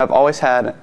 I've always had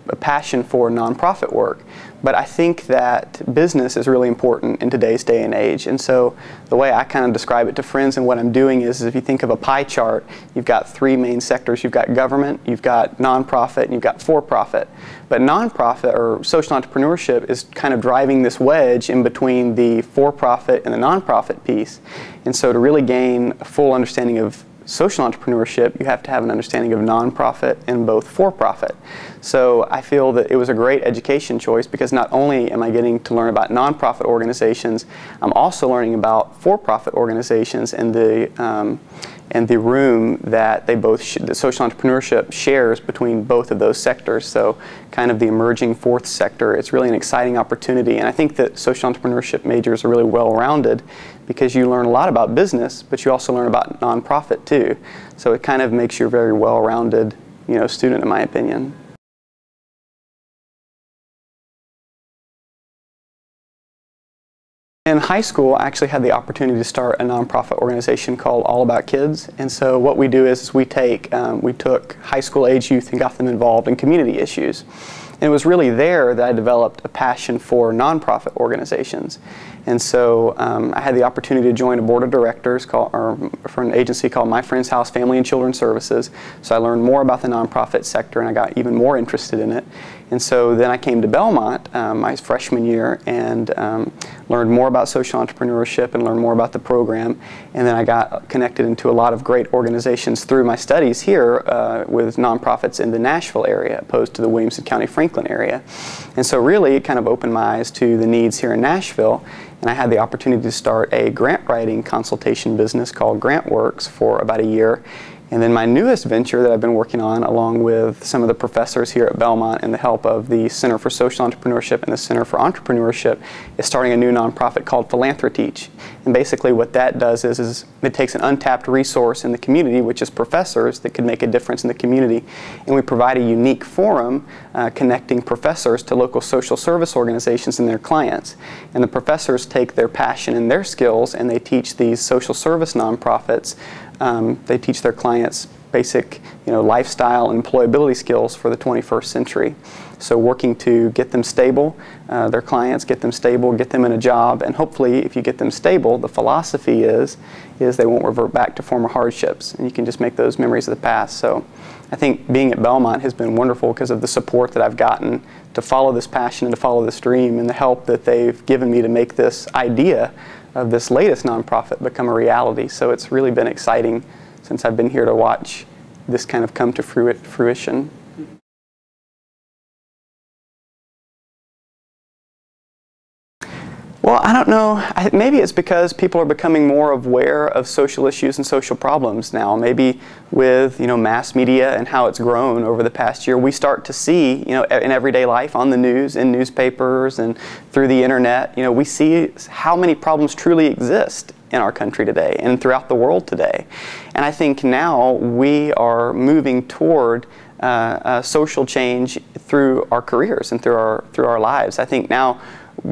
a passion for nonprofit work, but I think that business is really important in today's day and age. And so the way I kind of describe it to friends and what I'm doing is if you think of a pie chart, you've got three main sectors. You've got government, you've got nonprofit, and you've got for-profit. But nonprofit or social entrepreneurship is kind of driving this wedge in between the for-profit and the nonprofit piece. And so to really gain a full understanding of social entrepreneurship, you have to have an understanding of nonprofit and both for-profit. So I feel that it was a great education choice because not only am I getting to learn about nonprofit organizations, I'm also learning about for-profit organizations and the room that they both that social entrepreneurship shares between both of those sectors. So kind of the emerging fourth sector, it's really an exciting opportunity. And I think that social entrepreneurship majors are really well-rounded because you learn a lot about business, but you also learn about nonprofit too. So it kind of makes you a very well-rounded, student in my opinion. In high school, I actually had the opportunity to start a nonprofit organization called All About Kids. And so what we do is we took high school age youth and got them involved in community issues. And it was really there that I developed a passion for nonprofit organizations. And so I had the opportunity to join a board of directors for an agency called My Friend's House Family and Children's Services. So I learned more about the nonprofit sector and I got even more interested in it. And so then I came to Belmont my freshman year and learned more about social entrepreneurship and learned more about the program. And then I got connected into a lot of great organizations through my studies here with nonprofits in the Nashville area opposed to the Williamson County Franklin area. And so really it kind of opened my eyes to the needs here in Nashville. And I had the opportunity to start a grant writing consultation business called GrantWorks for about a year. And then my newest venture that I've been working on along with some of the professors here at Belmont and the help of the Center for Social Entrepreneurship and the Center for Entrepreneurship is starting a new nonprofit called PhilanthroTeach. And basically what that does is it takes an untapped resource in the community, which is professors that could make a difference in the community. And we provide a unique forum connecting professors to local social service organizations and their clients. And the professors take their passion and their skills and they teach these social service nonprofits. They teach their clients basic lifestyle and employability skills for the 21st century. So working to get them stable, their clients, get them stable, get them in a job, and hopefully if you get them stable, the philosophy is they won't revert back to former hardships and you can just make those memories of the past. So I think being at Belmont has been wonderful because of the support that I've gotten to follow this passion and to follow this dream and the help that they've given me to make this idea of this latest nonprofit become a reality. So it's really been exciting since I've been here to watch this kind of come to fruition. Well, I don't know. Maybe it's because people are becoming more aware of social issues and social problems now. Maybe with mass media and how it's grown over the past year, we start to see in everyday life on the news, in newspapers, and through the internet. We see how many problems truly exist in our country today and throughout the world today. And I think now we are moving toward social change through our careers and through our lives. I think now,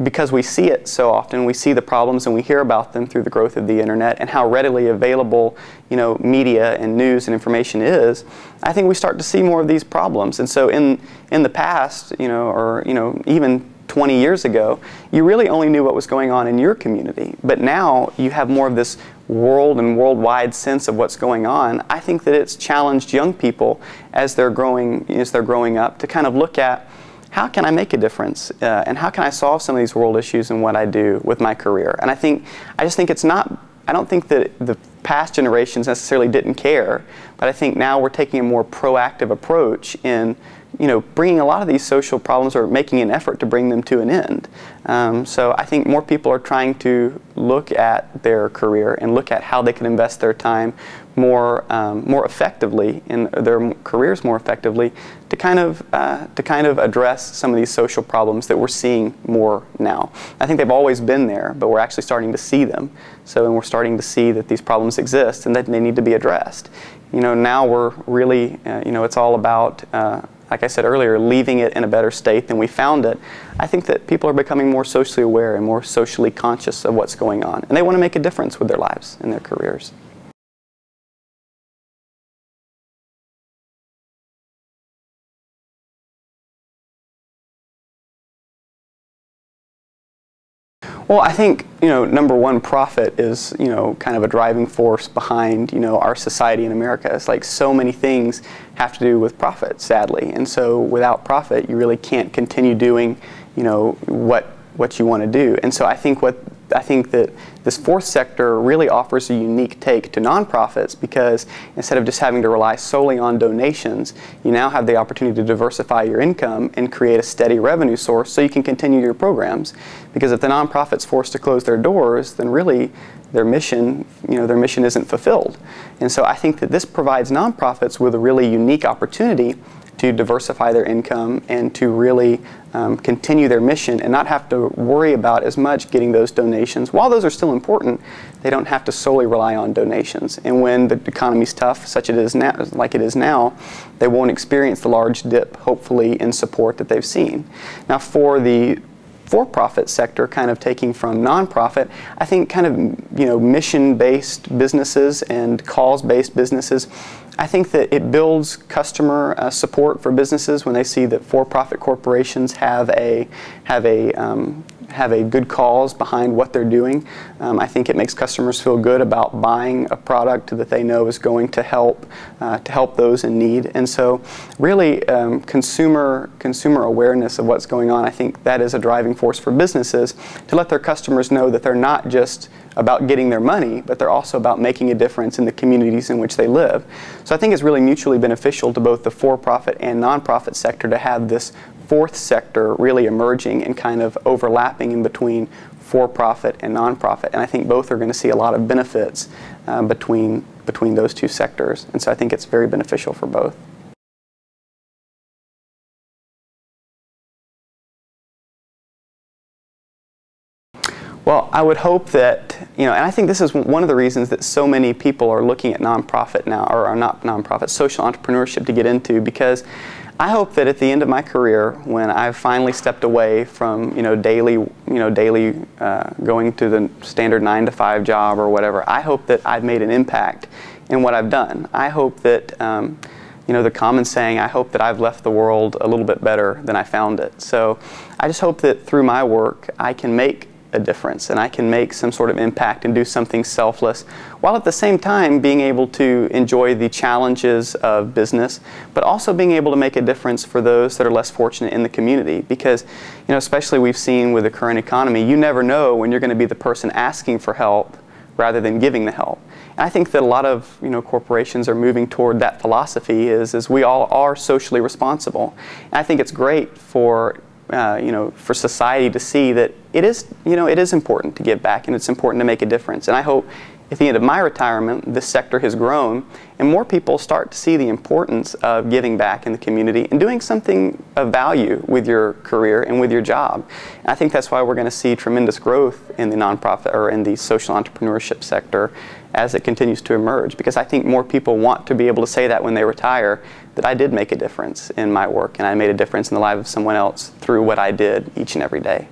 because we see it so often, we see the problems and we hear about them through the growth of the internet and how readily available media and news and information is, I think we start to see more of these problems. And so in the past, or even 20 years ago, you really only knew what was going on in your community. But now you have more of this world and worldwide sense of what's going on. I think that it's challenged young people as they're growing up to kind of look at how can I make a difference and how can I solve some of these world issues in what I do with my career. And I just think it's not, I don't think that the past generations necessarily didn't care, but I think now we're taking a more proactive approach in bringing a lot of these social problems or making an effort to bring them to an end. So I think more people are trying to look at their career and look at how they can invest their time more effectively in their careers more effectively to kind of address some of these social problems that we're seeing more now. I think they've always been there, but we're actually starting to see them. And we're starting to see that these problems exist and that they need to be addressed. Now we're really, it's all about like I said earlier, leaving it in a better state than we found it. I think that people are becoming more socially aware and more socially conscious of what's going on. And they want to make a difference with their lives and their careers. Well, I think, number one, profit is, kind of a driving force behind, our society in America. It's like so many things have to do with profit, sadly. And so without profit, you really can't continue doing, what you want to do. And so I think that this fourth sector really offers a unique take to nonprofits, because instead of just having to rely solely on donations, you now have the opportunity to diversify your income and create a steady revenue source so you can continue your programs. Because if the nonprofit's forced to close their doors, then really their mission isn't fulfilled. And so I think that this provides nonprofits with a really unique opportunity to diversify their income and to really continue their mission and not have to worry about as much getting those donations. While those are still important, they don't have to solely rely on donations. And when the economy's tough, such it is now, like it is now, they won't experience the large dip, hopefully, in support that they've seen. Now, for the for-profit sector, kind of taking from nonprofit, I think kind of mission-based businesses and cause-based businesses, I think that it builds customer support for businesses when they see that for-profit corporations have a good cause behind what they're doing. I think it makes customers feel good about buying a product that they know is going to help those in need. And so really consumer awareness of what's going on, I think that is a driving force for businesses to let their customers know that they're not just about getting their money, but they're also about making a difference in the communities in which they live. So I think it's really mutually beneficial to both the for-profit and nonprofit sector to have this fourth sector really emerging and kind of overlapping in between for-profit and nonprofit. And I think both are going to see a lot of benefits between those two sectors. And so I think it's very beneficial for both. Well, I would hope that, and I think this is one of the reasons that so many people are looking at nonprofit now, or not nonprofit, social entrepreneurship to get into, because I hope that at the end of my career, when I've finally stepped away from, daily going to the standard 9-to-5 job or whatever, I hope that I've made an impact in what I've done. I hope that, the common saying, I hope that I've left the world a little bit better than I found it. So I just hope that through my work, I can make a difference and I can make some sort of impact and do something selfless, while at the same time being able to enjoy the challenges of business, but also being able to make a difference for those that are less fortunate in the community. Because, especially we've seen with the current economy, you never know when you're going to be the person asking for help rather than giving the help. And I think that a lot of corporations are moving toward that philosophy, is we all are socially responsible. And I think it's great for for society to see that it is important to give back and it's important to make a difference. And I hope at the end of my retirement, this sector has grown and more people start to see the importance of giving back in the community and doing something of value with your career and with your job. And I think that's why we're going to see tremendous growth in the nonprofit or in the social entrepreneurship sector as it continues to emerge, because I think more people want to be able to say that when they retire, that I did make a difference in my work and I made a difference in the life of someone else through what I did each and every day.